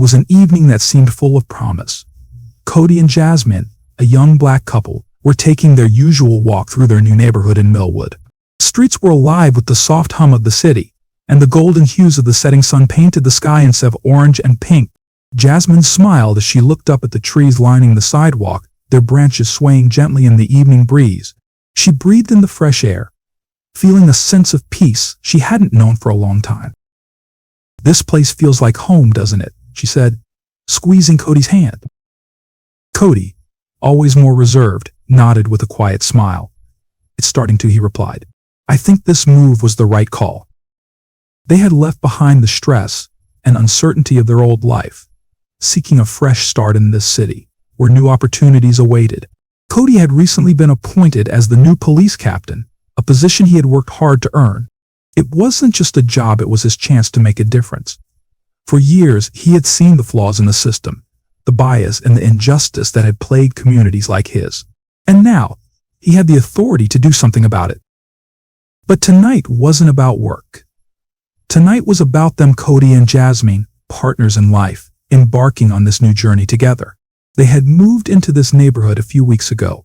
was an evening that seemed full of promise. Cody and Jasmine, a young black couple, were taking their usual walk through their new neighborhood in Millwood. The streets were alive with the soft hum of the city, and the golden hues of the setting sun painted the sky instead of orange and pink. Jasmine smiled as she looked up at the trees lining the sidewalk, their branches swaying gently in the evening breeze. She breathed in the fresh air, feeling a sense of peace she hadn't known for a long time. "This place feels like home, doesn't it?" she said, squeezing Cody's hand. Cody, always more reserved, nodded with a quiet smile. "It's starting to," he replied. "I think this move was the right call." They had left behind the stress and uncertainty of their old life, seeking a fresh start in this city, where new opportunities awaited. Cody had recently been appointed as the new police captain, a position he had worked hard to earn. It wasn't just a job, it was his chance to make a difference. For years, he had seen the flaws in the system, the bias and the injustice that had plagued communities like his. And now, he had the authority to do something about it. But tonight wasn't about work. Tonight was about them, Cody and Jasmine, partners in life, embarking on this new journey together. They had moved into this neighborhood a few weeks ago,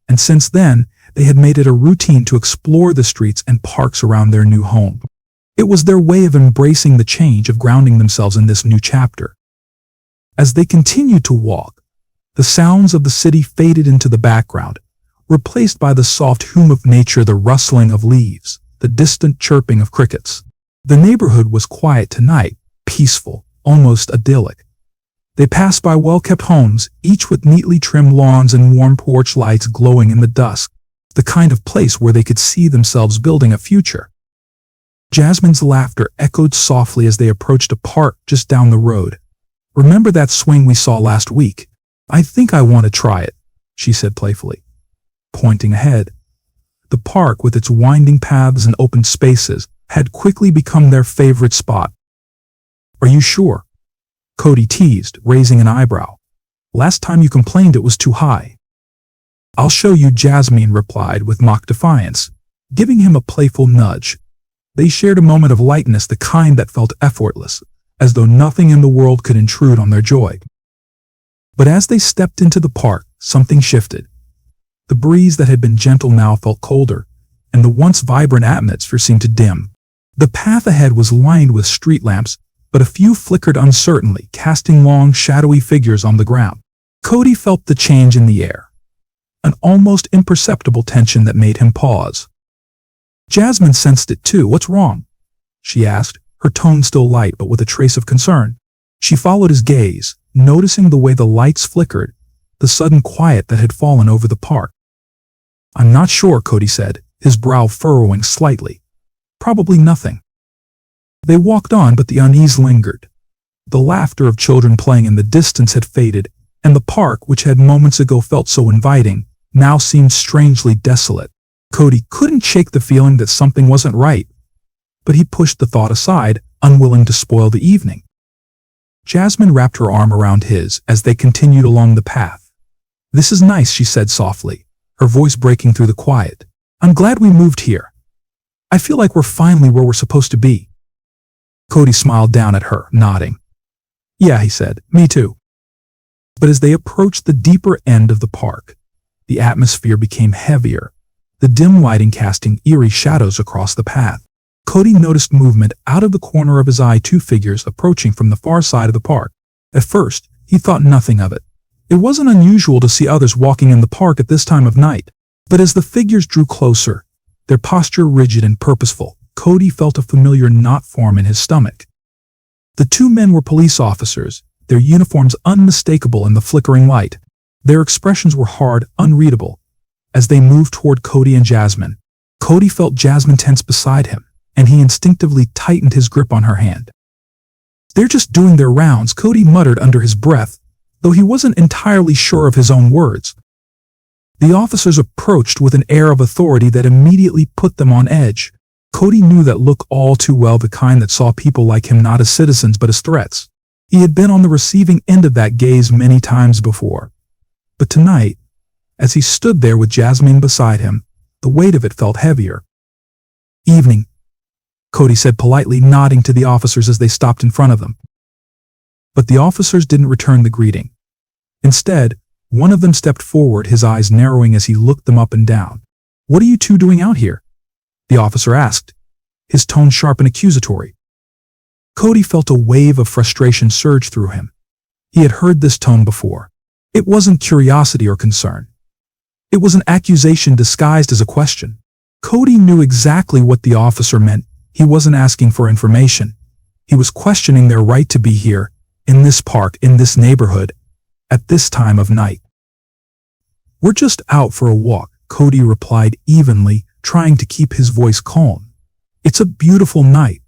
and since then, they had made it a routine to explore the streets and parks around their new home. It was their way of embracing the change, of grounding themselves in this new chapter. As they continued to walk, the sounds of the city faded into the background, replaced by the soft hum of nature, the rustling of leaves, the distant chirping of crickets. The neighborhood was quiet tonight, peaceful, almost idyllic. They passed by well-kept homes, each with neatly trimmed lawns and warm porch lights glowing in the dusk, the kind of place where they could see themselves building a future. Jasmine's laughter echoed softly as they approached a park just down the road. "Remember that swing we saw last week? I think I want to try it," she said playfully, pointing ahead. The park, with its winding paths and open spaces, had quickly become their favorite spot. "Are you sure?" Cody teased, raising an eyebrow. "Last time you complained it was too high." "I'll show you," Jasmine replied with mock defiance, giving him a playful nudge. They shared a moment of lightness, the kind that felt effortless, as though nothing in the world could intrude on their joy. But as they stepped into the park, something shifted. The breeze that had been gentle now felt colder, and the once vibrant atmosphere seemed to dim. The path ahead was lined with street lamps, but a few flickered uncertainly, casting long, shadowy figures on the ground. Cody felt the change in the air, an almost imperceptible tension that made him pause. Jasmine sensed it too. "What's wrong?" she asked, her tone still light but with a trace of concern. She followed his gaze, noticing the way the lights flickered, the sudden quiet that had fallen over the park. "I'm not sure," Cody said, his brow furrowing slightly. "Probably nothing." They walked on, but the unease lingered. The laughter of children playing in the distance had faded, and the park, which had moments ago felt so inviting, now seemed strangely desolate. Cody couldn't shake the feeling that something wasn't right, but he pushed the thought aside, unwilling to spoil the evening. Jasmine wrapped her arm around his as they continued along the path. "This is nice," she said softly, her voice breaking through the quiet. "I'm glad we moved here. I feel like we're finally where we're supposed to be." Cody smiled down at her, nodding. "Yeah," he said, "me too." But as they approached the deeper end of the park, the atmosphere became heavier, the dim lighting casting eerie shadows across the path. Cody noticed movement out of the corner of his eye, two figures approaching from the far side of the park. At first, he thought nothing of it. It wasn't unusual to see others walking in the park at this time of night. But as the figures drew closer, their posture rigid and purposeful, Cody felt a familiar knot form in his stomach. The two men were police officers, their uniforms unmistakable in the flickering light. Their expressions were hard, unreadable. As they moved toward Cody and Jasmine, Cody felt Jasmine tense beside him, and he instinctively tightened his grip on her hand. "They're just doing their rounds," Cody muttered under his breath, though he wasn't entirely sure of his own words. The officers approached with an air of authority that immediately put them on edge. Cody knew that look all too well, the kind that saw people like him not as citizens but as threats. He had been on the receiving end of that gaze many times before. But tonight, as he stood there with Jasmine beside him, the weight of it felt heavier. "Evening," Cody said politely, nodding to the officers as they stopped in front of them. But the officers didn't return the greeting. Instead, one of them stepped forward, his eyes narrowing as he looked them up and down. "What are you two doing out here?" the officer asked, his tone sharp and accusatory. Cody felt a wave of frustration surge through him. He had heard this tone before. It wasn't curiosity or concern. It was an accusation disguised as a question. Cody knew exactly what the officer meant. He wasn't asking for information. He was questioning their right to be here, in this park, in this neighborhood, at this time of night. "We're just out for a walk," Cody replied evenly, trying to keep his voice calm. "It's a beautiful night."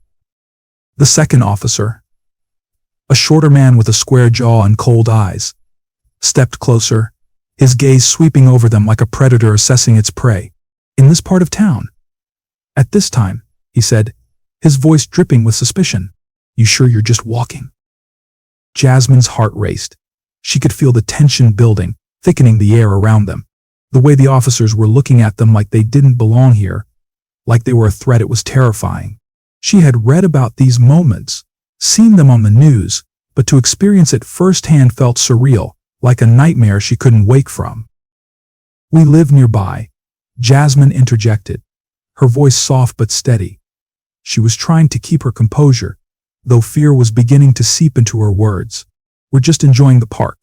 The second officer, a shorter man with a square jaw and cold eyes, stepped closer, his gaze sweeping over them like a predator assessing its prey. "In this part of town?" "At this time," he said, his voice dripping with suspicion. "You sure you're just walking?" Jasmine's heart raced. She could feel the tension building, thickening the air around them. The way the officers were looking at them like they didn't belong here, like they were a threat, it was terrifying. She had read about these moments, seen them on the news, but to experience it firsthand felt surreal, like a nightmare she couldn't wake from. "We live nearby," Jasmine interjected, her voice soft but steady. She was trying to keep her composure, though fear was beginning to seep into her words. "We're just enjoying the park."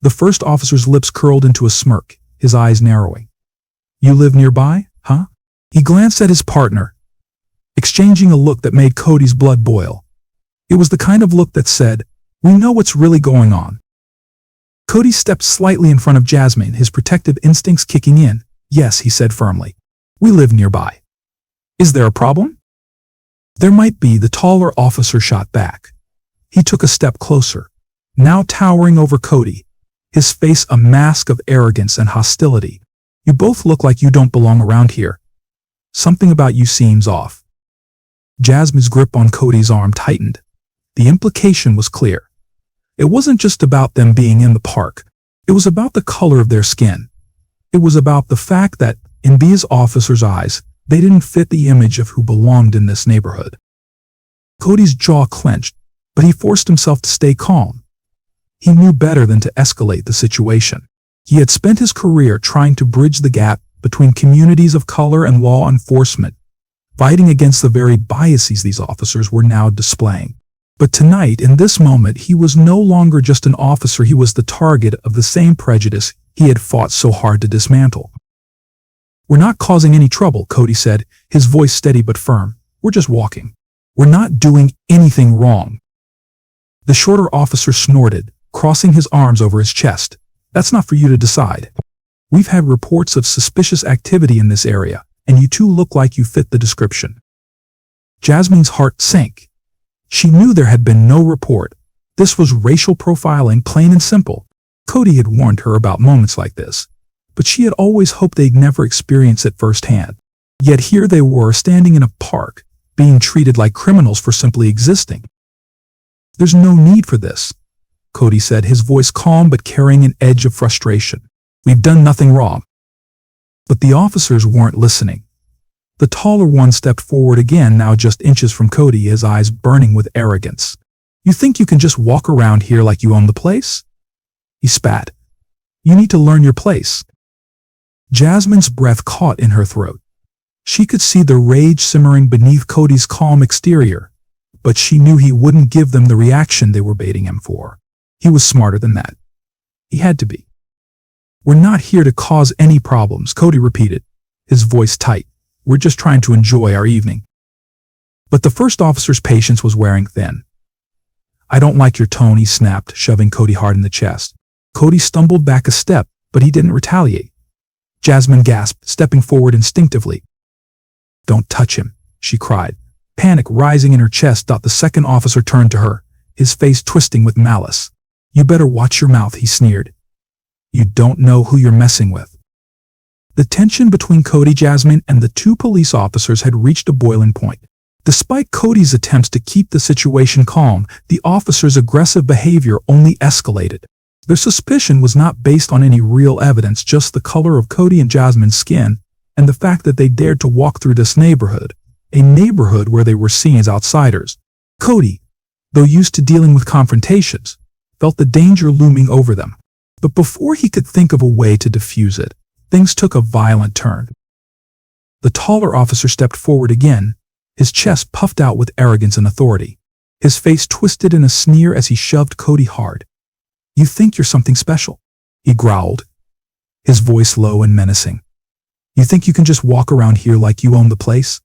The first officer's lips curled into a smirk, his eyes narrowing. "You live nearby, huh?" He glanced at his partner, exchanging a look that made Cody's blood boil. It was the kind of look that said, "We know what's really going on." Cody stepped slightly in front of Jasmine, his protective instincts kicking in. "Yes," he said firmly. "We live nearby." "Is there a problem?" "There might be," the taller officer shot back. He took a step closer, now towering over Cody, his face a mask of arrogance and hostility. "You both look like you don't belong around here. Something about you seems off." Jasmine's grip on Cody's arm tightened. The implication was clear. It wasn't just about them being in the park. It was about the color of their skin. It was about the fact that, in these officers' eyes, they didn't fit the image of who belonged in this neighborhood. Cody's jaw clenched, but he forced himself to stay calm. He knew better than to escalate the situation. He had spent his career trying to bridge the gap between communities of color and law enforcement, fighting against the very biases these officers were now displaying. But tonight, in this moment, he was no longer just an officer, he was the target of the same prejudice he had fought so hard to dismantle. "We're not causing any trouble," Cody said, his voice steady but firm. "We're just walking. We're not doing anything wrong." The shorter officer snorted, crossing his arms over his chest. "That's not for you to decide. We've had reports of suspicious activity in this area, and you two look like you fit the description." Jasmine's heart sank. She knew there had been no report. This was racial profiling, plain and simple. Cody had warned her about moments like this, but she had always hoped they'd never experience it firsthand. Yet here they were, standing in a park, being treated like criminals for simply existing. "There's no need for this," Cody said, his voice calm but carrying an edge of frustration. "We've done nothing wrong." But the officers weren't listening. The taller one stepped forward again, now just inches from Cody, his eyes burning with arrogance. "You think you can just walk around here like you own the place?" He spat. "You need to learn your place." Jasmine's breath caught in her throat. She could see the rage simmering beneath Cody's calm exterior, but she knew he wouldn't give them the reaction they were baiting him for. He was smarter than that. He had to be. "We're not here to cause any problems," Cody repeated, his voice tight. "We're just trying to enjoy our evening." But the first officer's patience was wearing thin. "I don't like your tone," he snapped, shoving Cody hard in the chest. Cody stumbled back a step, but he didn't retaliate. Jasmine gasped, stepping forward instinctively. "Don't touch him," she cried. Panic rising in her chest. The second officer turned to her, his face twisting with malice. "You better watch your mouth," he sneered. "You don't know who you're messing with." The tension between Cody, Jasmine, and the two police officers had reached a boiling point. Despite Cody's attempts to keep the situation calm, the officers' aggressive behavior only escalated. Their suspicion was not based on any real evidence, just the color of Cody and Jasmine's skin, and the fact that they dared to walk through this neighborhood, a neighborhood where they were seen as outsiders. "Cody," though used to dealing with confrontations, felt the danger looming over them. But before he could think of a way to defuse it, things took a violent turn. The taller officer stepped forward again, his chest puffed out with arrogance and authority. His face twisted in a sneer as he shoved Cody hard. "You think you're something special?" he growled, his voice low and menacing. "You think you can just walk around here like you own the place?"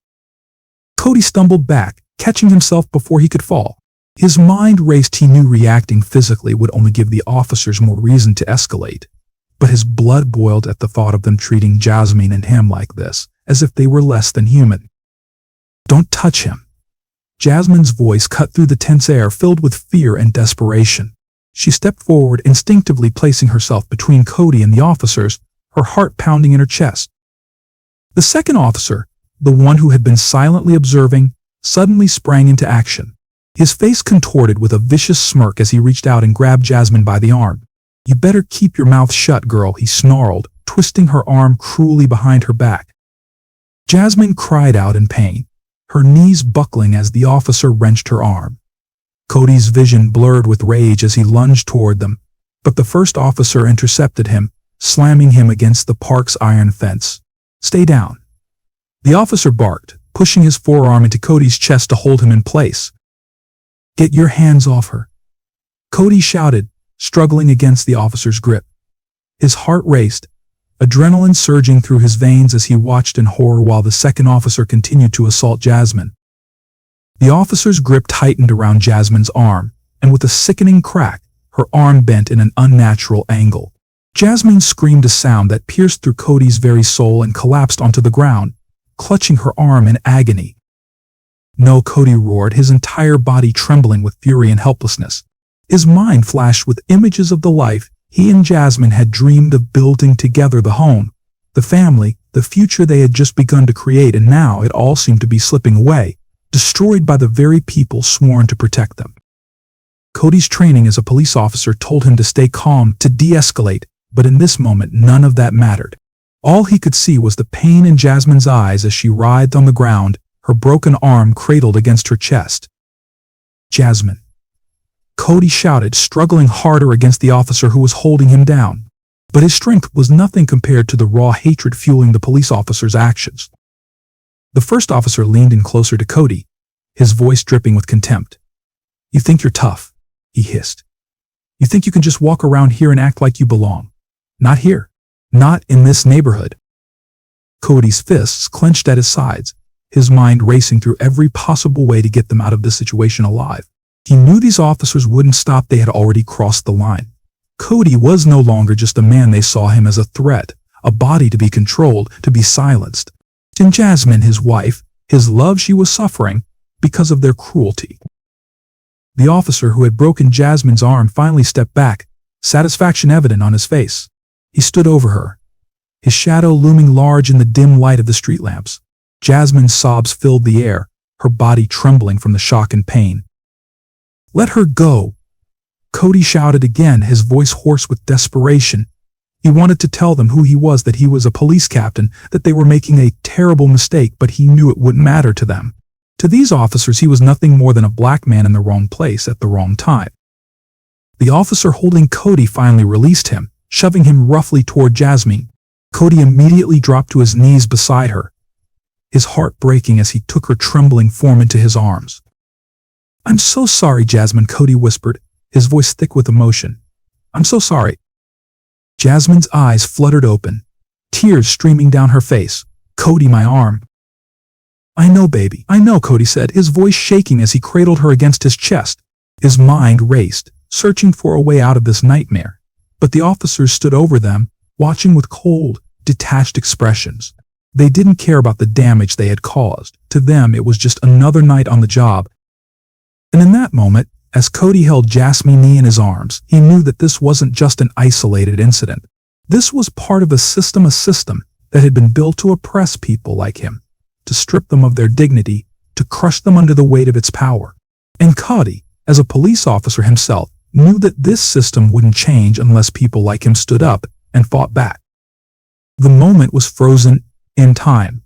Cody stumbled back, catching himself before he could fall. His mind raced. He knew reacting physically would only give the officers more reason to escalate, but his blood boiled at the thought of them treating Jasmine and him like this, as if they were less than human. "Don't touch him." Jasmine's voice cut through the tense air filled with fear and desperation. She stepped forward, instinctively placing herself between Cody and the officers, her heart pounding in her chest. The second officer, the one who had been silently observing, suddenly sprang into action. His face contorted with a vicious smirk as he reached out and grabbed Jasmine by the arm. "You better keep your mouth shut, girl," he snarled, twisting her arm cruelly behind her back. Jasmine cried out in pain, her knees buckling as the officer wrenched her arm. Cody's vision blurred with rage as he lunged toward them, but the first officer intercepted him, slamming him against the park's iron fence. "Stay down." The officer barked, pushing his forearm into Cody's chest to hold him in place. "Get your hands off her," Cody shouted, struggling against the officer's grip. His heart raced, adrenaline surging through his veins as he watched in horror while the second officer continued to assault Jasmine. The officer's grip tightened around Jasmine's arm, and with a sickening crack, her arm bent in an unnatural angle. Jasmine screamed a sound that pierced through Cody's very soul and collapsed onto the ground, clutching her arm in agony. "No," Cody roared, his entire body trembling with fury and helplessness. His mind flashed with images of the life he and Jasmine had dreamed of building together, the home, the family, the future they had just begun to create, and now it all seemed to be slipping away, destroyed by the very people sworn to protect them. Cody's training as a police officer told him to stay calm, to de-escalate, but in this moment none of that mattered. All he could see was the pain in Jasmine's eyes as she writhed on the ground, her broken arm cradled against her chest. "Jasmine," Cody shouted, struggling harder against the officer who was holding him down. But his strength was nothing compared to the raw hatred fueling the police officer's actions. The first officer leaned in closer to Cody, his voice dripping with contempt. "You think you're tough," he hissed. "You think you can just walk around here and act like you belong? Not here. Not in this neighborhood." Cody's fists clenched at his sides, his mind racing through every possible way to get them out of this situation alive. He knew these officers wouldn't stop. They had already crossed the line. Cody was no longer just a man. They saw him as a threat, a body to be controlled, to be silenced. And Jasmine, his wife, his love, she was suffering because of their cruelty. The officer who had broken Jasmine's arm finally stepped back, satisfaction evident on his face. He stood over her, his shadow looming large in the dim light of the street lamps. Jasmine's sobs filled the air, her body trembling from the shock and pain. "Let her go," Cody shouted again, his voice hoarse with desperation. He wanted to tell them who he was, that he was a police captain, that they were making a terrible mistake, but he knew it wouldn't matter to them. To these officers, he was nothing more than a black man in the wrong place at the wrong time. The officer holding Cody finally released him, shoving him roughly toward Jasmine. Cody immediately dropped to his knees beside her, his heart breaking as he took her trembling form into his arms. "I'm so sorry, Jasmine," Cody whispered, his voice thick with emotion. "I'm so sorry." Jasmine's eyes fluttered open, tears streaming down her face. "Cody, my arm." "I know, baby, I know," Cody said, his voice shaking as he cradled her against his chest. His mind raced, searching for a way out of this nightmare. But the officers stood over them, watching with cold, detached expressions. They didn't care about the damage they had caused. To them, it was just another night on the job. And in that moment, as Cody held Jasmine in his arms, he knew that this wasn't just an isolated incident. This was part of a system that had been built to oppress people like him, to strip them of their dignity, to crush them under the weight of its power. And Cody, as a police officer himself, knew that this system wouldn't change unless people like him stood up and fought back. The moment was frozen in time.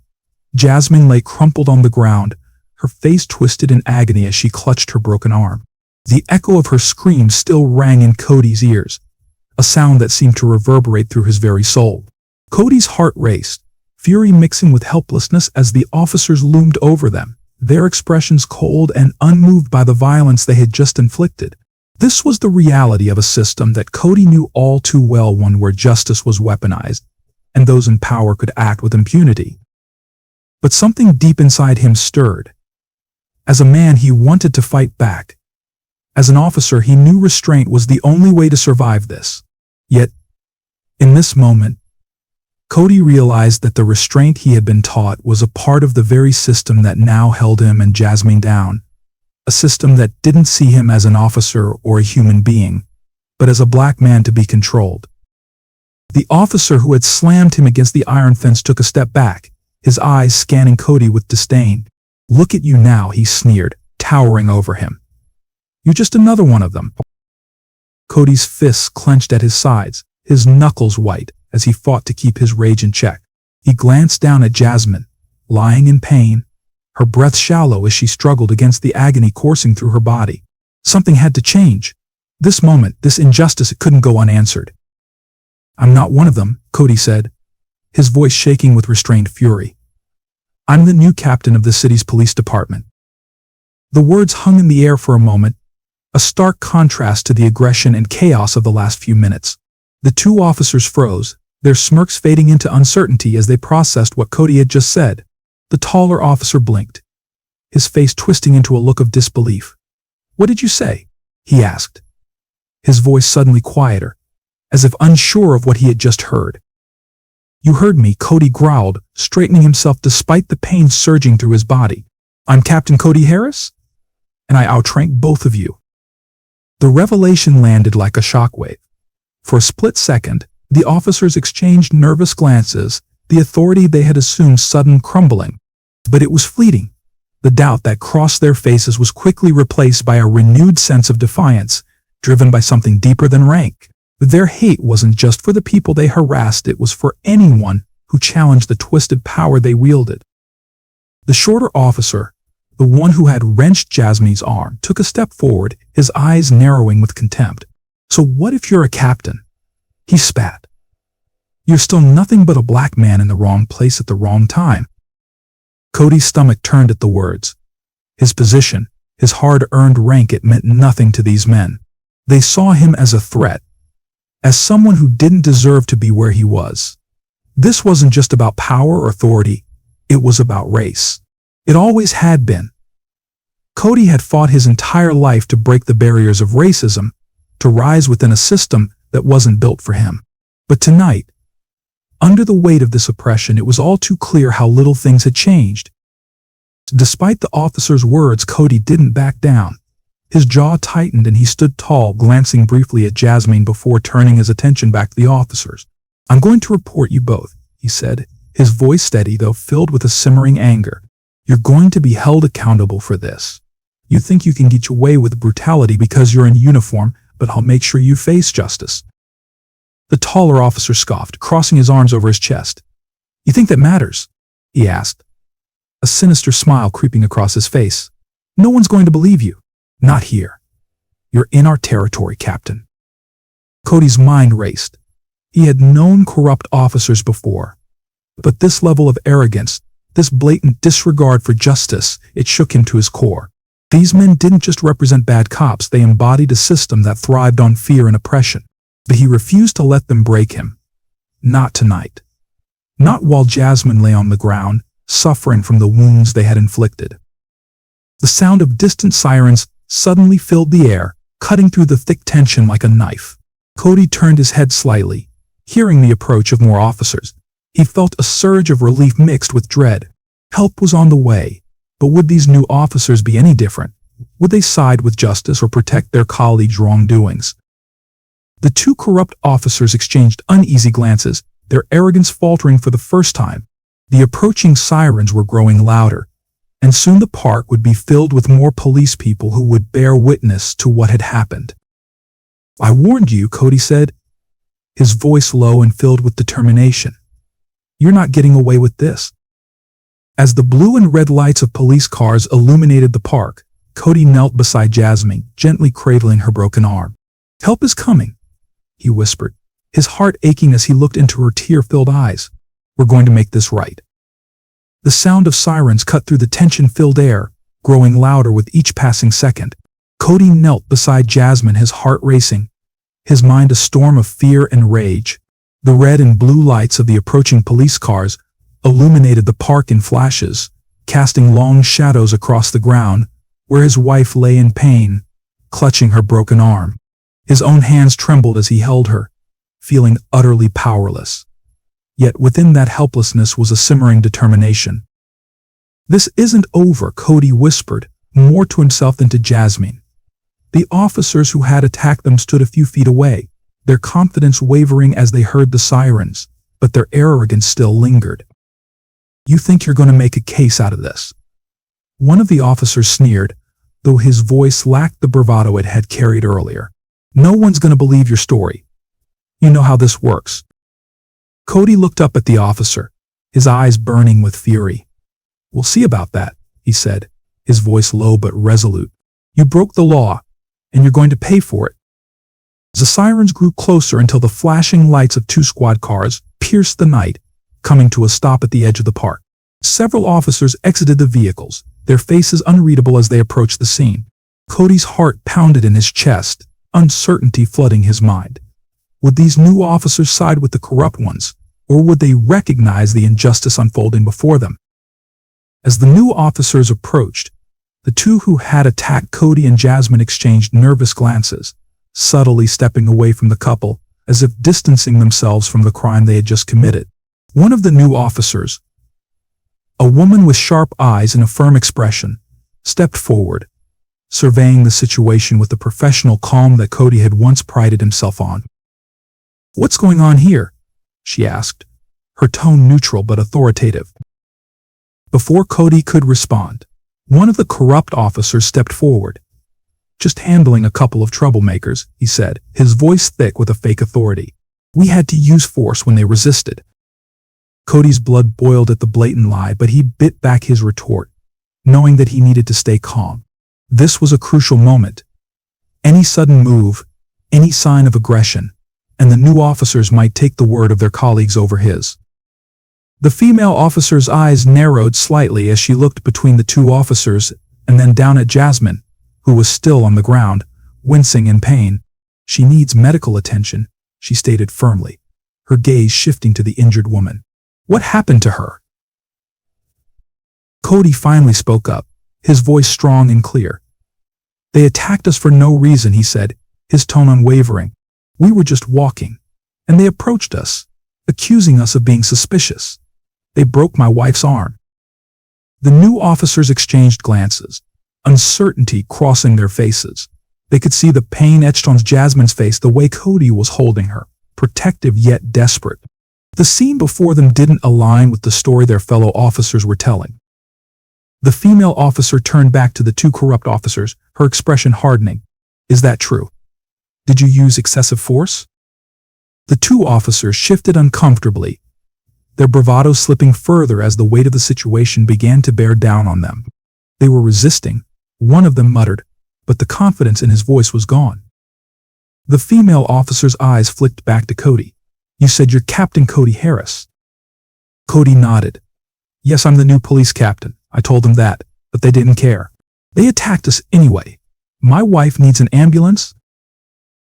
Jasmine lay crumpled on the ground, her face twisted in agony as she clutched her broken arm. The echo of her scream still rang in Cody's ears, a sound that seemed to reverberate through his very soul. Cody's heart raced, fury mixing with helplessness as the officers loomed over them, their expressions cold and unmoved by the violence they had just inflicted. This was the reality of a system that Cody knew all too well, one where justice was weaponized, and those in power could act with impunity. But something deep inside him stirred. As a man, he wanted to fight back. As an officer, he knew restraint was the only way to survive this. Yet, in this moment, Cody realized that the restraint he had been taught was a part of the very system that now held him and Jasmine down. A system that didn't see him as an officer or a human being, but as a black man to be controlled. The officer who had slammed him against the iron fence took a step back, his eyes scanning Cody with disdain. "Look at you now," he sneered, towering over him. "You're just another one of them." Cody's fists clenched at his sides, his knuckles white, as he fought to keep his rage in check. He glanced down at Jasmine, lying in pain, her breath shallow as she struggled against the agony coursing through her body. Something had to change. This moment, this injustice, it couldn't go unanswered. "I'm not one of them," Cody said, his voice shaking with restrained fury. "I'm the new captain of the city's police department." The words hung in the air for a moment, a stark contrast to the aggression and chaos of the last few minutes. The two officers froze, their smirks fading into uncertainty as they processed what Cody had just said. The taller officer blinked, his face twisting into a look of disbelief. "What did you say?" he asked, his voice suddenly quieter, as if unsure of what he had just heard. "You heard me," Cody growled, straightening himself despite the pain surging through his body. "I'm Captain Cody Harris, and I outrank both of you." The revelation landed like a shockwave. For a split second, the officers exchanged nervous glances, the authority they had assumed sudden crumbling. But it was fleeting. The doubt that crossed their faces was quickly replaced by a renewed sense of defiance, driven by something deeper than rank. Their hate wasn't just for the people they harassed, it was for anyone who challenged the twisted power they wielded. The shorter officer, the one who had wrenched Jasmine's arm, took a step forward, his eyes narrowing with contempt. "So what if you're a captain?" he spat. "You're still nothing but a black man in the wrong place at the wrong time." Cody's stomach turned at the words. His position, his hard-earned rank, it meant nothing to these men. They saw him as a threat, as someone who didn't deserve to be where he was. This wasn't just about power or authority, it was about race. It always had been. Cody had fought his entire life to break the barriers of racism, to rise within a system that wasn't built for him. But tonight, under the weight of this oppression, it was all too clear how little things had changed. Despite the officer's words, Cody didn't back down. His jaw tightened and he stood tall, glancing briefly at Jasmine before turning his attention back to the officers. "I'm going to report you both," he said, his voice steady though filled with a simmering anger. "You're going to be held accountable for this. You think you can get away with brutality because you're in uniform, but I'll make sure you face justice." The taller officer scoffed, crossing his arms over his chest. "You think that matters?" he asked, a sinister smile creeping across his face. "No one's going to believe you. Not here. You're in our territory, Captain." Cody's mind raced. He had known corrupt officers before, but this level of arrogance, this blatant disregard for justice, it shook him to his core. These men didn't just represent bad cops, they embodied a system that thrived on fear and oppression. But he refused to let them break him. Not tonight. Not while Jasmine lay on the ground, suffering from the wounds they had inflicted. The sound of distant sirens suddenly filled the air, cutting through the thick tension like a knife. Cody turned his head slightly, hearing the approach of more officers. He felt a surge of relief mixed with dread. Help was on the way, but would these new officers be any different? Would they side with justice or protect their colleagues' wrongdoings? The two corrupt officers exchanged uneasy glances, their arrogance faltering for the first time. The approaching sirens were growing louder, and soon the park would be filled with more police people who would bear witness to what had happened. "I warned you," Cody said, his voice low and filled with determination. "You're not getting away with this." As the blue and red lights of police cars illuminated the park, Cody knelt beside Jasmine, gently cradling her broken arm. "Help is coming," he whispered, his heart aching as he looked into her tear-filled eyes. "We're going to make this right." The sound of sirens cut through the tension-filled air, growing louder with each passing second. Cody knelt beside Jasmine, his heart racing, his mind a storm of fear and rage. The red and blue lights of the approaching police cars illuminated the park in flashes, casting long shadows across the ground, where his wife lay in pain, clutching her broken arm. His own hands trembled as he held her, feeling utterly powerless. Yet within that helplessness was a simmering determination. "This isn't over," Cody whispered, more to himself than to Jasmine. The officers who had attacked them stood a few feet away, their confidence wavering as they heard the sirens, but their arrogance still lingered. "You think you're going to make a case out of this?" One of the officers sneered, though his voice lacked the bravado it had carried earlier. "No one's going to believe your story. You know how this works." Cody looked up at the officer, his eyes burning with fury. "We'll see about that," he said, his voice low but resolute. "You broke the law, and you're going to pay for it." The sirens grew closer until the flashing lights of 2 squad cars pierced the night, coming to a stop at the edge of the park. Several officers exited the vehicles, their faces unreadable as they approached the scene. Cody's heart pounded in his chest, uncertainty flooding his mind. Would these new officers side with the corrupt ones, or would they recognize the injustice unfolding before them? As the new officers approached, the two who had attacked Cody and Jasmine exchanged nervous glances, subtly stepping away from the couple, as if distancing themselves from the crime they had just committed. One of the new officers, a woman with sharp eyes and a firm expression, stepped forward, surveying the situation with the professional calm that Cody had once prided himself on. "What's going on here?" she asked, her tone neutral but authoritative. Before Cody could respond, one of the corrupt officers stepped forward. "Just handling a couple of troublemakers," he said, his voice thick with a fake authority. "We had to use force when they resisted." Cody's blood boiled at the blatant lie, but he bit back his retort, knowing that he needed to stay calm. This was a crucial moment. Any sudden move, any sign of aggression, and the new officers might take the word of their colleagues over his. The female officer's eyes narrowed slightly as she looked between the two officers and then down at Jasmine, who was still on the ground, wincing in pain. "She needs medical attention," she stated firmly, her gaze shifting to the injured woman. "What happened to her?" Cody finally spoke up, his voice strong and clear. "They attacked us for no reason," he said, his tone unwavering. "We were just walking, and they approached us, accusing us of being suspicious. They broke my wife's arm." The new officers exchanged glances, uncertainty crossing their faces. They could see the pain etched on Jasmine's face the way Cody was holding her, protective yet desperate. The scene before them didn't align with the story their fellow officers were telling. The female officer turned back to the two corrupt officers, her expression hardening. "Is that true? Did you use excessive force?" The two officers shifted uncomfortably, their bravado slipping further as the weight of the situation began to bear down on them. They were resisting, one of them muttered, but the confidence in his voice was gone. The female officer's eyes flicked back to Cody. "You said you're Captain Cody Harris." Cody nodded. "Yes, I'm the new police captain. I told them that, but they didn't care. They attacked us anyway. My wife needs an ambulance."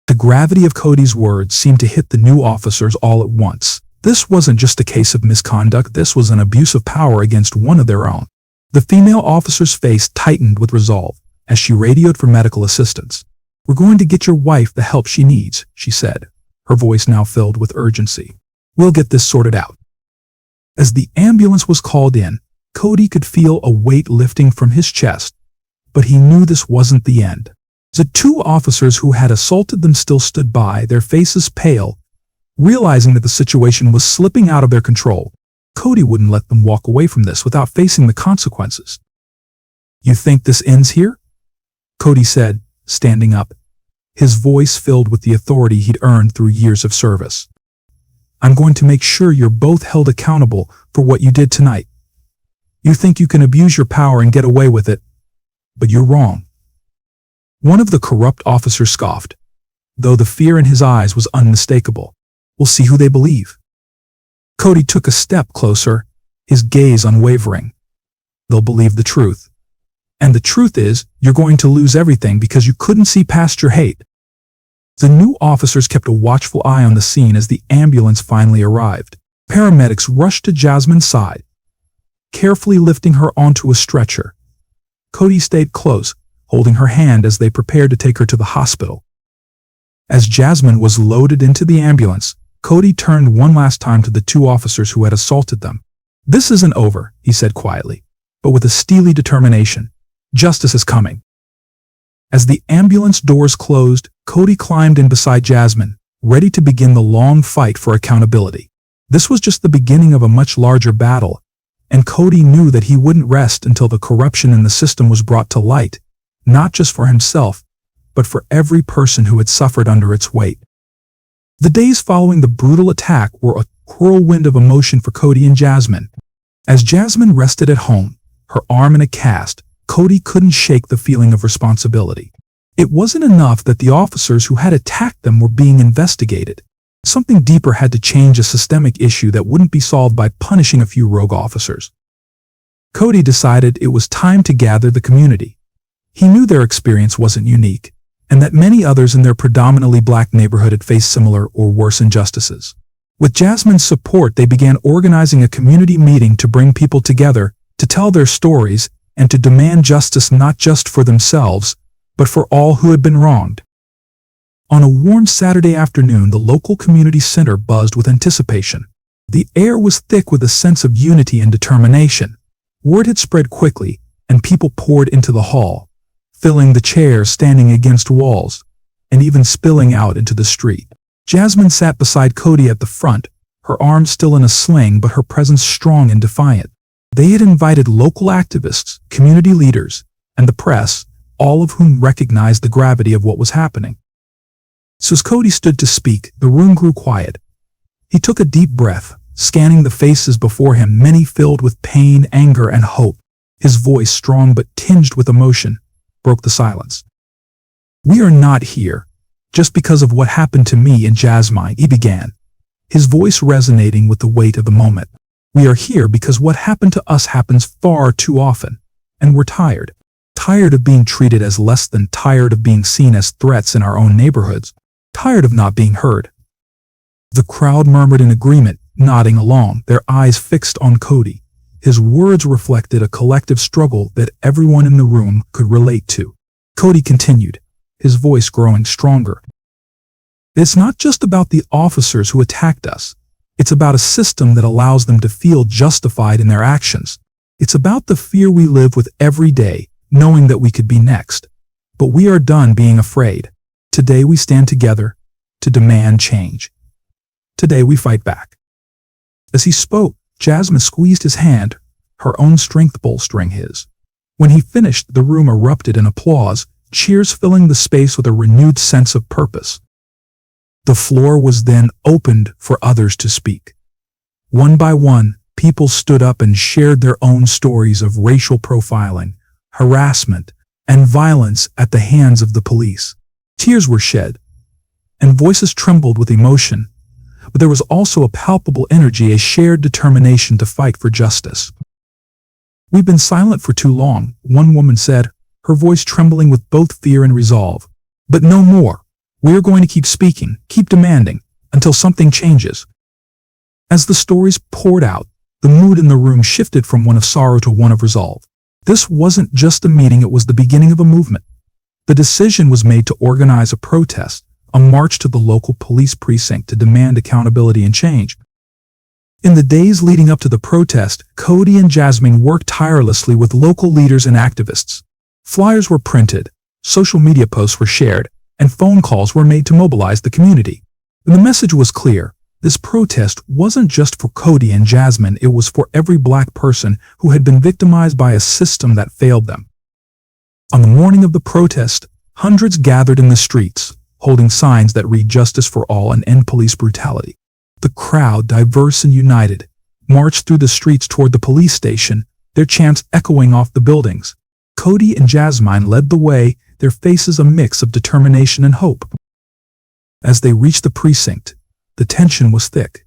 The gravity of Cody's words seemed to hit the new officers all at once. This wasn't just a case of misconduct, this was an abuse of power against one of their own. The female officer's face tightened with resolve as she radioed for medical assistance. "We're going to get your wife the help she needs," she said, her voice now filled with urgency. "We'll get this sorted out." As the ambulance was called in, Cody could feel a weight lifting from his chest, but he knew this wasn't the end. The two officers who had assaulted them still stood by, their faces pale, realizing that the situation was slipping out of their control. Cody wouldn't let them walk away from this without facing the consequences. "You think this ends here?" Cody said, standing up, his voice filled with the authority he'd earned through years of service. "I'm going to make sure you're both held accountable for what you did tonight. You think you can abuse your power and get away with it, but you're wrong. One of the corrupt officers scoffed, though the fear in his eyes was unmistakable. "We'll see who they believe." Cody took a step closer, his gaze unwavering. "They'll believe the truth. And the truth is, you're going to lose everything because you couldn't see past your hate." The new officers kept a watchful eye on the scene as the ambulance finally arrived. Paramedics rushed to Jasmine's side, carefully lifting her onto a stretcher. Cody stayed close, holding her hand as they prepared to take her to the hospital. As Jasmine was loaded into the ambulance, Cody turned one last time to the two officers who had assaulted them. "This isn't over," he said quietly, but with a steely determination. "Justice is coming." As the ambulance doors closed, Cody climbed in beside Jasmine, ready to begin the long fight for accountability. This was just the beginning of a much larger battle, and Cody knew that he wouldn't rest until the corruption in the system was brought to light, not just for himself, but for every person who had suffered under its weight. The days following the brutal attack were a whirlwind of emotion for Cody and Jasmine. As Jasmine rested at home, her arm in a cast, Cody couldn't shake the feeling of responsibility. It wasn't enough that the officers who had attacked them were being investigated. Something deeper had to change, a systemic issue that wouldn't be solved by punishing a few rogue officers. Cody decided it was time to gather the community. He knew their experience wasn't unique, and that many others in their predominantly black neighborhood had faced similar or worse injustices. With Jasmine's support, they began organizing a community meeting to bring people together, to tell their stories, and to demand justice not just for themselves, but for all who had been wronged. On a warm Saturday afternoon, the local community center buzzed with anticipation. The air was thick with a sense of unity and determination. Word had spread quickly, and people poured into the hall, filling the chairs, standing against walls, and even spilling out into the street. Jasmine sat beside Cody at the front, her arm still in a sling but her presence strong and defiant. They had invited local activists, community leaders, and the press, all of whom recognized the gravity of what was happening. So as Cody stood to speak, the room grew quiet. He took a deep breath, scanning the faces before him, many filled with pain, anger, and hope. His voice, strong but tinged with emotion, broke the silence. "We are not here just because of what happened to me and Jasmine," he began, his voice resonating with the weight of the moment. "We are here because what happened to us happens far too often, and we're tired. Tired of being treated as less than, tired of being seen as threats in our own neighborhoods, tired of not being heard." The crowd murmured in agreement, nodding along, their eyes fixed on Cody. His words reflected a collective struggle that everyone in the room could relate to. Cody continued, his voice growing stronger. "It's not just about the officers who attacked us. It's about a system that allows them to feel justified in their actions. It's about the fear we live with every day, knowing that we could be next. But we are done being afraid. Today we stand together to demand change. Today we fight back." As he spoke, Jasmine squeezed his hand, her own strength bolstering his. When he finished, the room erupted in applause, cheers filling the space with a renewed sense of purpose. The floor was then opened for others to speak. One by one, people stood up and shared their own stories of racial profiling, harassment, and violence at the hands of the police. Tears were shed, and voices trembled with emotion, but there was also a palpable energy, a shared determination to fight for justice. "We've been silent for too long," one woman said, her voice trembling with both fear and resolve. "But no more. We are going to keep speaking, keep demanding, until something changes." As the stories poured out, the mood in the room shifted from one of sorrow to one of resolve. This wasn't just a meeting, it was the beginning of a movement. The decision was made to organize a protest, a march to the local police precinct to demand accountability and change. In the days leading up to the protest, Cody and Jasmine worked tirelessly with local leaders and activists. Flyers were printed, social media posts were shared, and phone calls were made to mobilize the community. And the message was clear. This protest wasn't just for Cody and Jasmine, it was for every black person who had been victimized by a system that failed them. On the morning of the protest, hundreds gathered in the streets, holding signs that read "Justice for All" and "End Police Brutality." The crowd, diverse and united, marched through the streets toward the police station, their chants echoing off the buildings. Cody and Jasmine led the way, their faces a mix of determination and hope. As they reached the precinct, the tension was thick.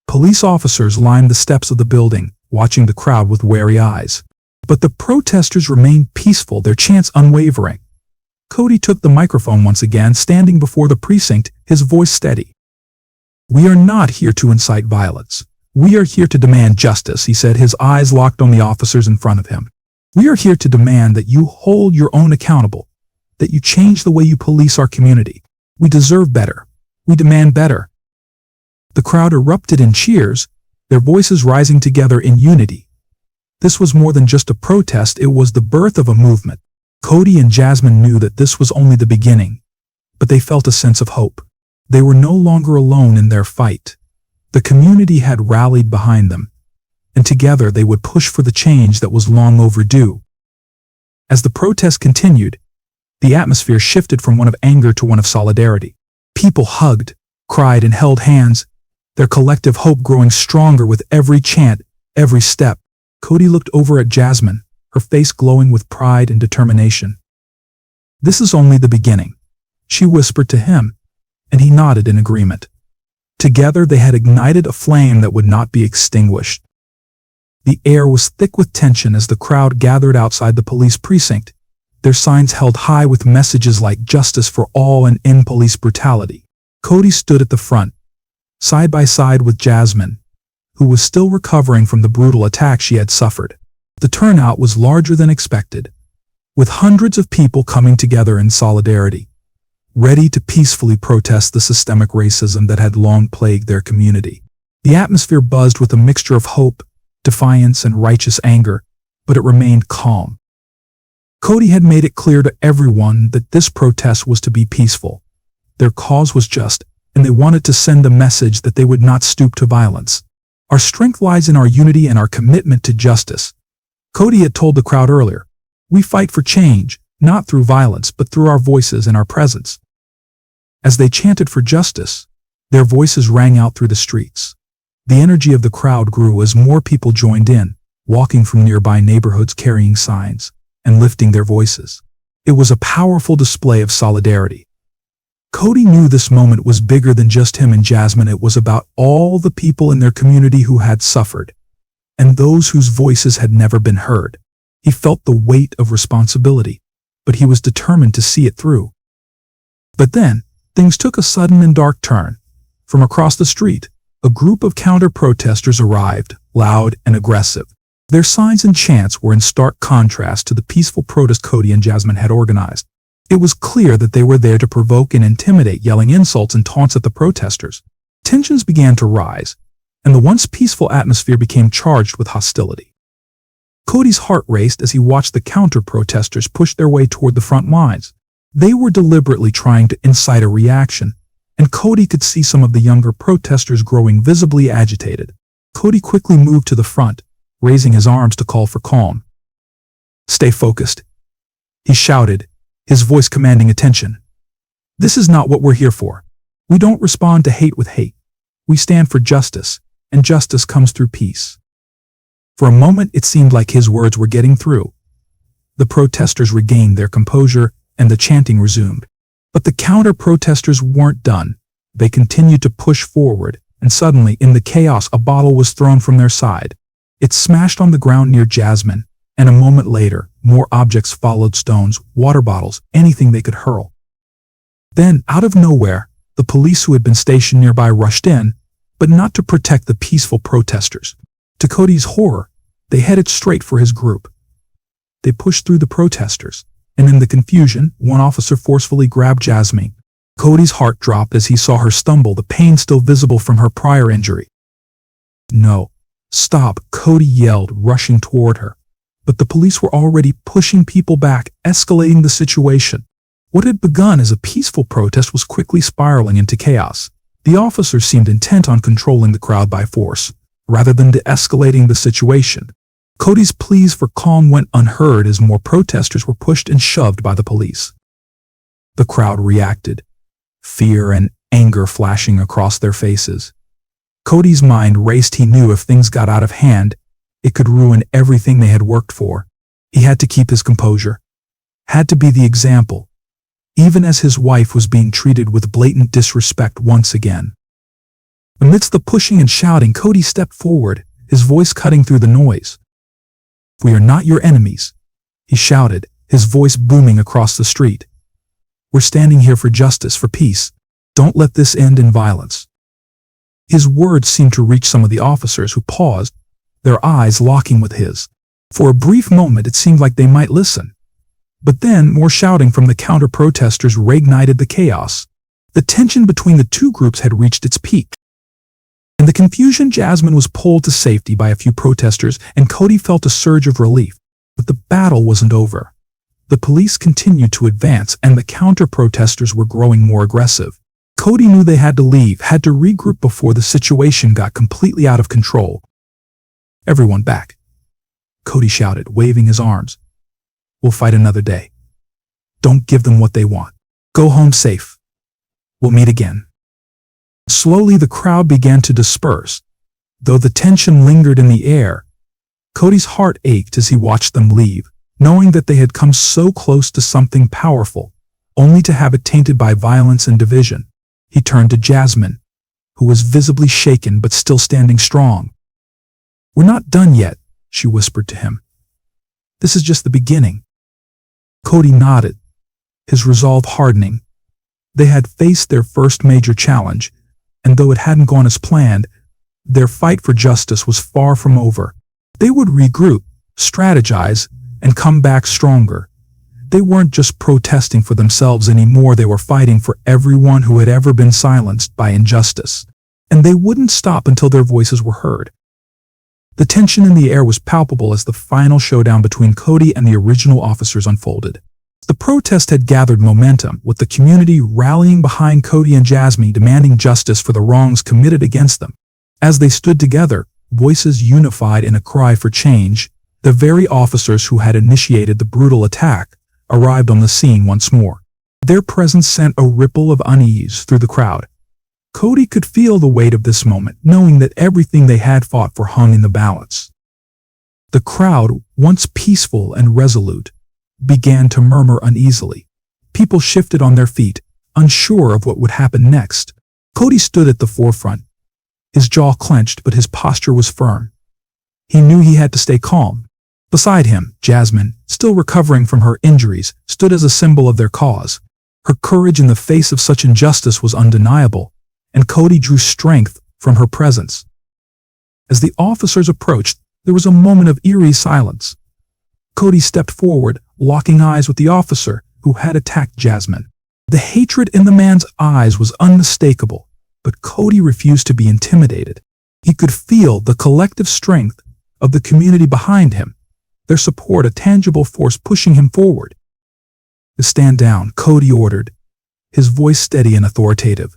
Police officers lined the steps of the building, watching the crowd with wary eyes. But the protesters remained peaceful, their chants unwavering. Cody took the microphone once again, standing before the precinct, his voice steady. "We are not here to incite violence. We are here to demand justice," he said, his eyes locked on the officers in front of him. "We are here to demand that you hold your own accountable, that you change the way you police our community. We deserve better. We demand better." The crowd erupted in cheers, their voices rising together in unity. This was more than just a protest, it was the birth of a movement. Cody and Jasmine knew that this was only the beginning, but they felt a sense of hope. They were no longer alone in their fight. The community had rallied behind them, and together they would push for the change that was long overdue. As the protest continued, the atmosphere shifted from one of anger to one of solidarity. People hugged, cried, and held hands, their collective hope growing stronger with every chant, every step. Cody looked over at Jasmine, her face glowing with pride and determination. "This is only the beginning," she whispered to him, and he nodded in agreement. Together they had ignited a flame that would not be extinguished. The air was thick with tension as the crowd gathered outside the police precinct, their signs held high with messages like "Justice for all" and "End police brutality." Cody stood at the front, side by side with Jasmine, who was still recovering from the brutal attack she had suffered. The turnout was larger than expected, with hundreds of people coming together in solidarity, ready to peacefully protest the systemic racism that had long plagued their community. The atmosphere buzzed with a mixture of hope, defiance, and righteous anger, but it remained calm. Cody had made it clear to everyone that this protest was to be peaceful. Their cause was just, and they wanted to send a message that they would not stoop to violence. "Our strength lies in our unity and our commitment to justice," Cody had told the crowd earlier. "We fight for change, not through violence, but through our voices and our presence." As they chanted for justice, their voices rang out through the streets. The energy of the crowd grew as more people joined in, walking from nearby neighborhoods carrying signs and lifting their voices. It was a powerful display of solidarity. Cody knew this moment was bigger than just him and Jasmine. It was about all the people in their community who had suffered, and those whose voices had never been heard. He felt the weight of responsibility, but he was determined to see it through. But then, things took a sudden and dark turn. From across the street, a group of counter-protesters arrived, loud and aggressive. Their signs and chants were in stark contrast to the peaceful protest Cody and Jasmine had organized. It was clear that they were there to provoke and intimidate, yelling insults and taunts at the protesters. Tensions began to rise, and the once peaceful atmosphere became charged with hostility. Cody's heart raced as he watched the counter-protesters push their way toward the front lines. They were deliberately trying to incite a reaction, and Cody could see some of the younger protesters growing visibly agitated. Cody quickly moved to the front, raising his arms to call for calm. "Stay focused," he shouted, his voice commanding attention. "This is not what we're here for. We don't respond to hate with hate. We stand for justice, and justice comes through peace." For a moment it seemed like his words were getting through. The protesters regained their composure, and the chanting resumed. But the counter-protesters weren't done. They continued to push forward, and suddenly, in the chaos, a bottle was thrown from their side. It smashed on the ground near Jasmine, and a moment later, more objects followed: stones, water bottles, anything they could hurl. Then, out of nowhere, the police who had been stationed nearby rushed in, but not to protect the peaceful protesters. To Cody's horror, they headed straight for his group. They pushed through the protesters, and in the confusion, one officer forcefully grabbed Jasmine. Cody's heart dropped as he saw her stumble, the pain still visible from her prior injury. "No, stop," Cody yelled, rushing toward her. But the police were already pushing people back, escalating the situation. What had begun as a peaceful protest was quickly spiraling into chaos. The officers seemed intent on controlling the crowd by force, rather than de-escalating the situation. Cody's pleas for calm went unheard as more protesters were pushed and shoved by the police. The crowd reacted, fear and anger flashing across their faces. Cody's mind raced. He knew if things got out of hand, it could ruin everything they had worked for. He had to keep his composure, had to be the example, even as his wife was being treated with blatant disrespect once again. Amidst the pushing and shouting, Cody stepped forward, his voice cutting through the noise. "We are not your enemies," he shouted, his voice booming across the street. "We're standing here for justice, for peace. Don't let this end in violence." His words seemed to reach some of the officers, who paused, their eyes locking with his. For a brief moment it seemed like they might listen. But then more shouting from the counter-protesters reignited the chaos. The tension between the two groups had reached its peak. In the confusion, Jasmine was pulled to safety by a few protesters, and Cody felt a surge of relief. But the battle wasn't over. The police continued to advance, and the counter-protesters were growing more aggressive. Cody knew they had to leave, had to regroup before the situation got completely out of control. "Everyone back," Cody shouted, waving his arms. "We'll fight another day. Don't give them what they want. Go home safe. We'll meet again." Slowly the crowd began to disperse. Though the tension lingered in the air, Cody's heart ached as he watched them leave, knowing that they had come so close to something powerful, only to have it tainted by violence and division. He turned to Jasmine, who was visibly shaken but still standing strong. "We're not done yet," she whispered to him. "This is just the beginning." Cody nodded, his resolve hardening. They had faced their first major challenge, and though it hadn't gone as planned, their fight for justice was far from over. They would regroup, strategize, and come back stronger. They weren't just protesting for themselves anymore, they were fighting for everyone who had ever been silenced by injustice. And they wouldn't stop until their voices were heard. The tension in the air was palpable as the final showdown between Cody and the original officers unfolded. The protest had gathered momentum, with the community rallying behind Cody and Jasmine, demanding justice for the wrongs committed against them. As they stood together, voices unified in a cry for change, the very officers who had initiated the brutal attack arrived on the scene once more. Their presence sent a ripple of unease through the crowd. Cody could feel the weight of this moment, knowing that everything they had fought for hung in the balance. The crowd, once peaceful and resolute, began to murmur uneasily. People shifted on their feet, unsure of what would happen next. Cody stood at the forefront, his jaw clenched, but his posture was firm. He knew he had to stay calm. Beside him, Jasmine, still recovering from her injuries, stood as a symbol of their cause. Her courage in the face of such injustice was undeniable, and Cody drew strength from her presence. As the officers approached, there was a moment of eerie silence. Cody stepped forward, locking eyes with the officer who had attacked Jasmine. The hatred in the man's eyes was unmistakable, but Cody refused to be intimidated. He could feel the collective strength of the community behind him, their support a tangible force pushing him forward. "To stand down," Cody ordered, his voice steady and authoritative.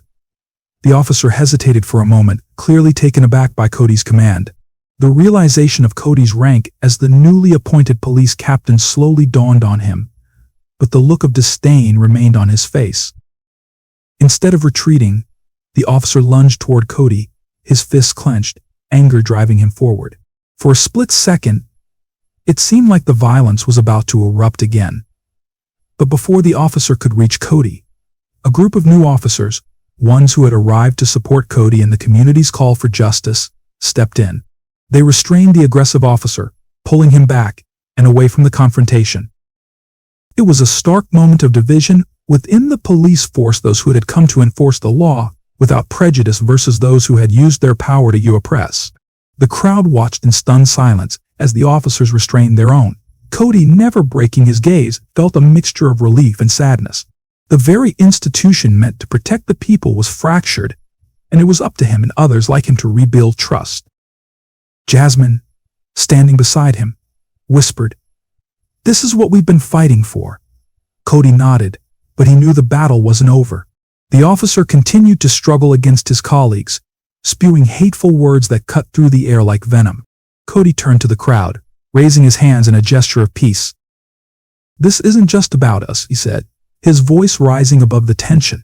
The officer hesitated for a moment, clearly taken aback by Cody's command. The realization of Cody's rank as the newly appointed police captain slowly dawned on him, but the look of disdain remained on his face. Instead of retreating, the officer lunged toward Cody, his fists clenched, anger driving him forward. For a split second, it seemed like the violence was about to erupt again. But before the officer could reach Cody, a group of new officers, ones who had arrived to support Cody in the community's call for justice, stepped in. They restrained the aggressive officer, pulling him back and away from the confrontation. It was a stark moment of division within the police force, those who had come to enforce the law without prejudice versus those who had used their power to oppress. The crowd watched in stunned silence as the officers restrained their own. Cody, never breaking his gaze, felt a mixture of relief and sadness. The very institution meant to protect the people was fractured, and it was up to him and others like him to rebuild trust. Jasmine, standing beside him, whispered, "This is what we've been fighting for." Cody nodded, but he knew the battle wasn't over. The officer continued to struggle against his colleagues, spewing hateful words that cut through the air like venom. Cody turned to the crowd, raising his hands in a gesture of peace. "This isn't just about us," he said, his voice rising above the tension.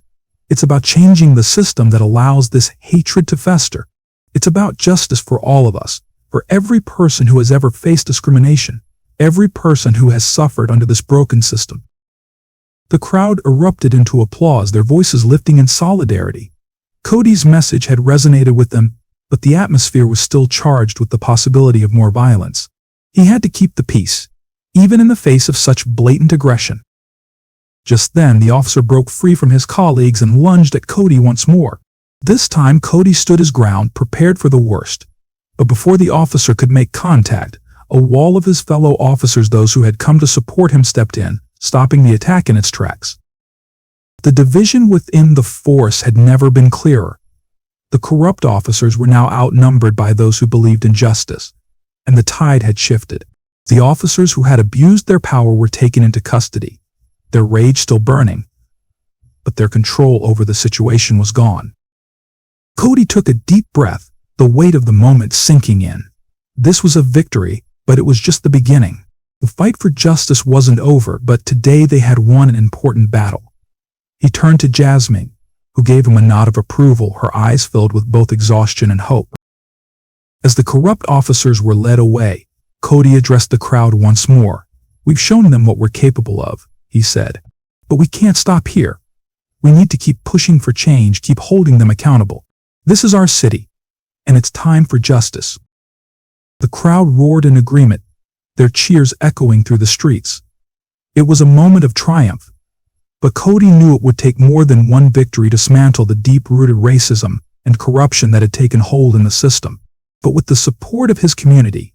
"It's about changing the system that allows this hatred to fester. It's about justice for all of us, for every person who has ever faced discrimination, every person who has suffered under this broken system." The crowd erupted into applause, their voices lifting in solidarity. Cody's message had resonated with them, but the atmosphere was still charged with the possibility of more violence. He had to keep the peace, even in the face of such blatant aggression. Just then, the officer broke free from his colleagues and lunged at Cody once more. This time, Cody stood his ground, prepared for the worst. But before the officer could make contact, a wall of his fellow officers, those who had come to support him, stepped in, stopping the attack in its tracks. The division within the force had never been clearer. The corrupt officers were now outnumbered by those who believed in justice, and the tide had shifted. The officers who had abused their power were taken into custody, their rage still burning, but their control over the situation was gone. Cody took a deep breath, the weight of the moment sinking in. This was a victory, but it was just the beginning. The fight for justice wasn't over, but today they had won an important battle. He turned to Jasmine, who gave him a nod of approval, her eyes filled with both exhaustion and hope. As the corrupt officers were led away, Cody addressed the crowd once more. "We've shown them what we're capable of," he said. "But we can't stop here. We need to keep pushing for change, keep holding them accountable. This is our city, and it's time for justice." The crowd roared in agreement, their cheers echoing through the streets. It was a moment of triumph, but Cody knew it would take more than one victory to dismantle the deep-rooted racism and corruption that had taken hold in the system. But with the support of his community,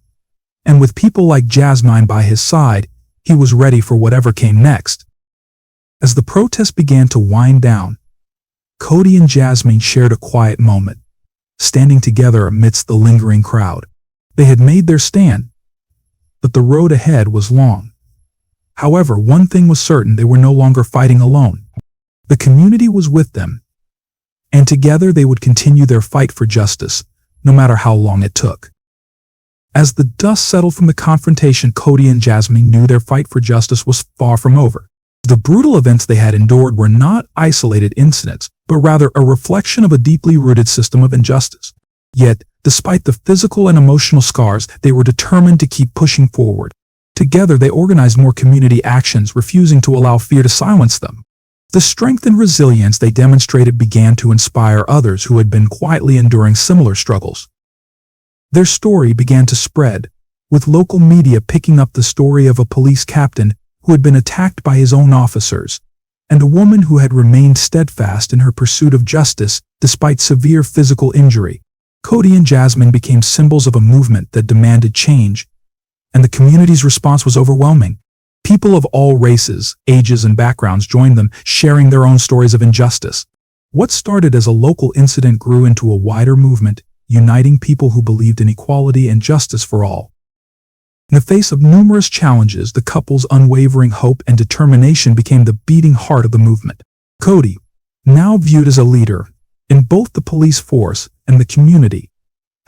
and with people like Jasmine by his side, he was ready for whatever came next. As the protest began to wind down, Cody and Jasmine shared a quiet moment, standing together amidst the lingering crowd. They had made their stand, but the road ahead was long. However, one thing was certain: they were no longer fighting alone. The community was with them, and together they would continue their fight for justice, no matter how long it took. As the dust settled from the confrontation, Cody and Jasmine knew their fight for justice was far from over. The brutal events they had endured were not isolated incidents, but rather a reflection of a deeply rooted system of injustice. Yet, despite the physical and emotional scars, they were determined to keep pushing forward. Together, they organized more community actions, refusing to allow fear to silence them. The strength and resilience they demonstrated began to inspire others who had been quietly enduring similar struggles. Their story began to spread, with local media picking up the story of a police captain who had been attacked by his own officers, and a woman who had remained steadfast in her pursuit of justice despite severe physical injury. Cody and Jasmine became symbols of a movement that demanded change, and the community's response was overwhelming. People of all races, ages, and backgrounds joined them, sharing their own stories of injustice. What started as a local incident grew into a wider movement, uniting people who believed in equality and justice for all. In the face of numerous challenges, the couple's unwavering hope and determination became the beating heart of the movement. Cody, now viewed as a leader in both the police force and the community,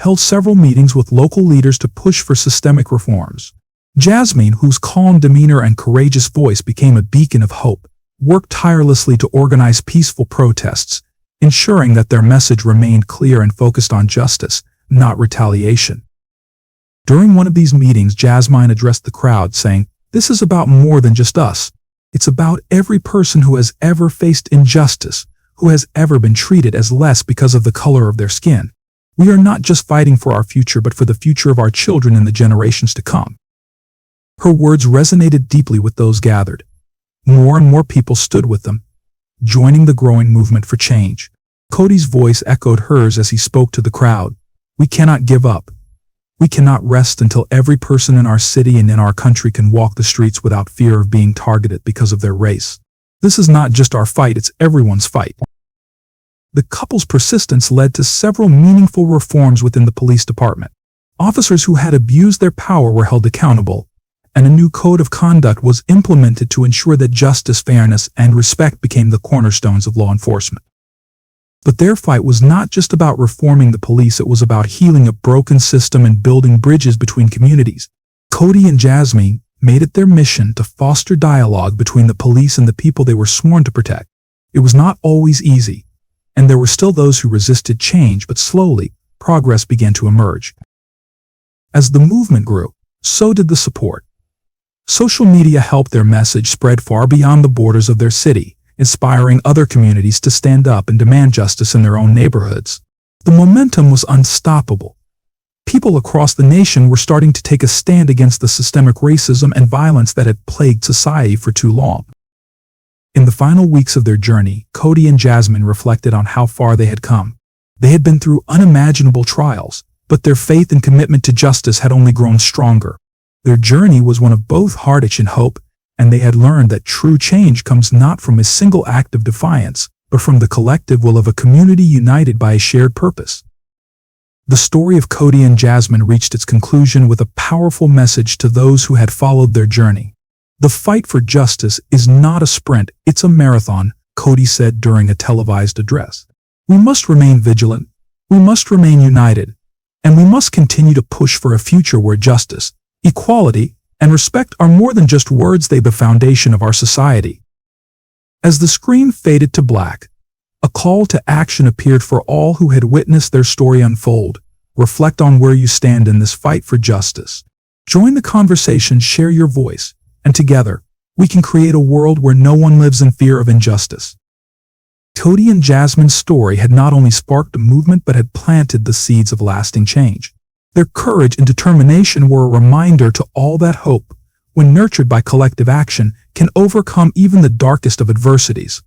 held several meetings with local leaders to push for systemic reforms. Jasmine, whose calm demeanor and courageous voice became a beacon of hope, worked tirelessly to organize peaceful protests, ensuring that their message remained clear and focused on justice, not retaliation. During one of these meetings, Jasmine addressed the crowd, saying, "This is about more than just us. It's about every person who has ever faced injustice, who has ever been treated as less because of the color of their skin. We are not just fighting for our future, but for the future of our children and the generations to come." Her words resonated deeply with those gathered. More and more people stood with them, joining the growing movement for change. Cody's voice echoed hers as he spoke to the crowd. "We cannot give up. We cannot rest until every person in our city and in our country can walk the streets without fear of being targeted because of their race. This is not just our fight, it's everyone's fight." The couple's persistence led to several meaningful reforms within the police department. Officers who had abused their power were held accountable, and a new code of conduct was implemented to ensure that justice, fairness, and respect became the cornerstones of law enforcement. But their fight was not just about reforming the police, it was about healing a broken system and building bridges between communities. Cody and Jasmine made it their mission to foster dialogue between the police and the people they were sworn to protect. It was not always easy, and there were still those who resisted change, but slowly, progress began to emerge. As the movement grew, so did the support. Social media helped their message spread far beyond the borders of their city, inspiring other communities to stand up and demand justice in their own neighborhoods. The momentum was unstoppable. People across the nation were starting to take a stand against the systemic racism and violence that had plagued society for too long. In the final weeks of their journey, Cody and Jasmine reflected on how far they had come. They had been through unimaginable trials, but their faith and commitment to justice had only grown stronger. Their journey was one of both heartache and hope, and they had learned that true change comes not from a single act of defiance, but from the collective will of a community united by a shared purpose. The story of Cody and Jasmine reached its conclusion with a powerful message to those who had followed their journey. The fight for justice is not a sprint, it's a marathon, Cody said during a televised address. We must remain vigilant, we must remain united, and we must continue to push for a future where justice, equality, and respect are more than just words. They are the foundation of our society. As the screen faded to black, a call to action appeared for all who had witnessed their story unfold. Reflect on where you stand in this fight for justice. Join the conversation, share your voice, and together, we can create a world where no one lives in fear of injustice. Cody and Jasmine's story had not only sparked a movement but had planted the seeds of lasting change. Their courage and determination were a reminder to all that hope, when nurtured by collective action, can overcome even the darkest of adversities.